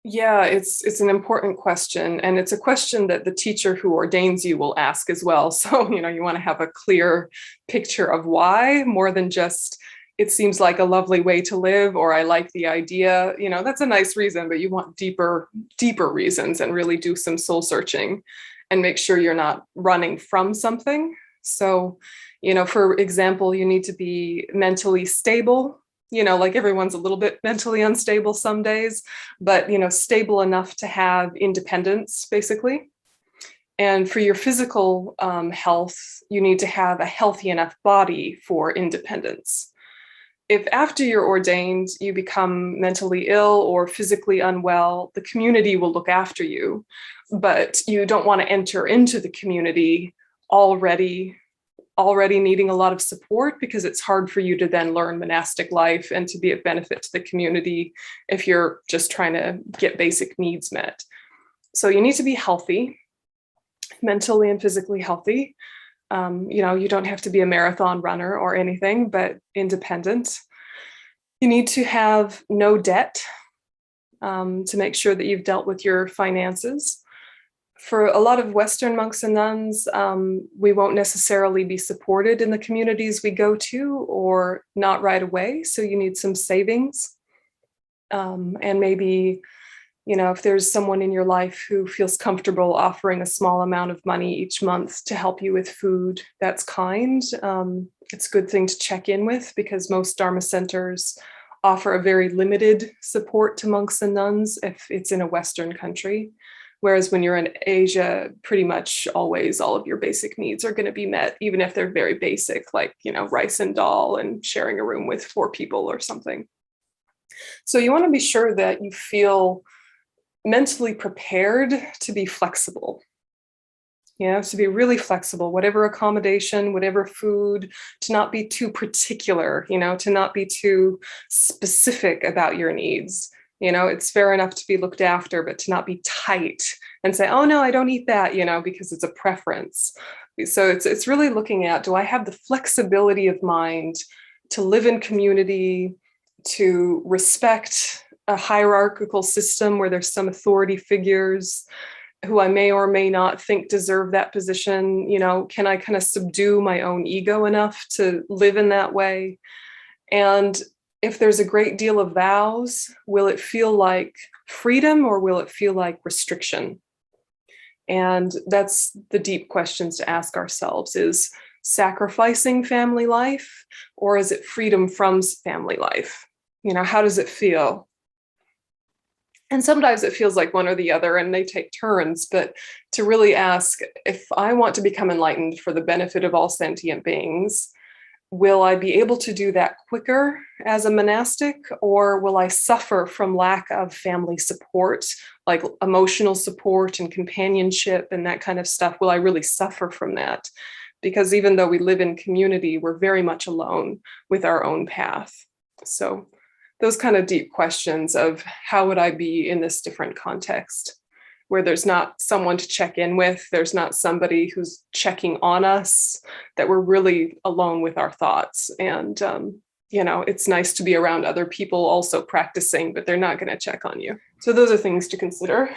Yeah, it's an important question, and it's a question that the teacher who ordains you will ask as well. So, you want to have a clear picture of why more than just it seems like a lovely way to live or I like the idea. That's a nice reason, but you want deeper reasons and really do some soul searching and make sure you're not running from something. So, for example, you need to be mentally stable. Like everyone's a little bit mentally unstable some days, but, stable enough to have independence, basically. And for your physical health, you need to have a healthy enough body for independence. If after you're ordained, you become mentally ill or physically unwell, the community will look after you, but you don't want to enter into the community already needing a lot of support, because it's hard for you to then learn monastic life and to be of benefit to the community if you're just trying to get basic needs met. So you need to be healthy, mentally and physically healthy. You don't have to be a marathon runner or anything, but independent. You need to have no debt to make sure that you've dealt with your finances. For a lot of Western monks and nuns, we won't necessarily be supported in the communities we go to, or not right away. So you need some savings. And maybe, if there's someone in your life who feels comfortable offering a small amount of money each month to help you with food, that's kind. It's a good thing to check in with, because most Dharma centers offer a very limited support to monks and nuns if it's in a Western country. Whereas when you're in Asia, pretty much always all of your basic needs are going to be met, even if they're very basic, like, rice and dal and sharing a room with 4 people or something. So you want to be sure that you feel mentally prepared to be flexible. To be really flexible, whatever accommodation, whatever food, to not be too particular, to not be too specific about your needs. It's fair enough to be looked after, but to not be tight and say, oh no, I don't eat that, because it's a preference. So it's really looking at, do I have the flexibility of mind to live in community, to respect a hierarchical system where there's some authority figures who I may or may not think deserve that position? Can I kind of subdue my own ego enough to live in that way? And if there's a great deal of vows, will it feel like freedom or will it feel like restriction? And that's the deep questions to ask ourselves. Is sacrificing family life, or is it freedom from family life? How does it feel? And sometimes it feels like one or the other, and they take turns, but to really ask, if I want to become enlightened for the benefit of all sentient beings, will I be able to do that quicker as a monastic, or will I suffer from lack of family support, like emotional support and companionship and that kind of stuff? Will I really suffer from that? Because even though we live in community, we're very much alone with our own path. So those kind of deep questions of how would I be in this different context, where there's not someone to check in with, there's not somebody who's checking on us, that we're really alone with our thoughts. And, it's nice to be around other people also practicing, but they're not going to check on you. So those are things to consider.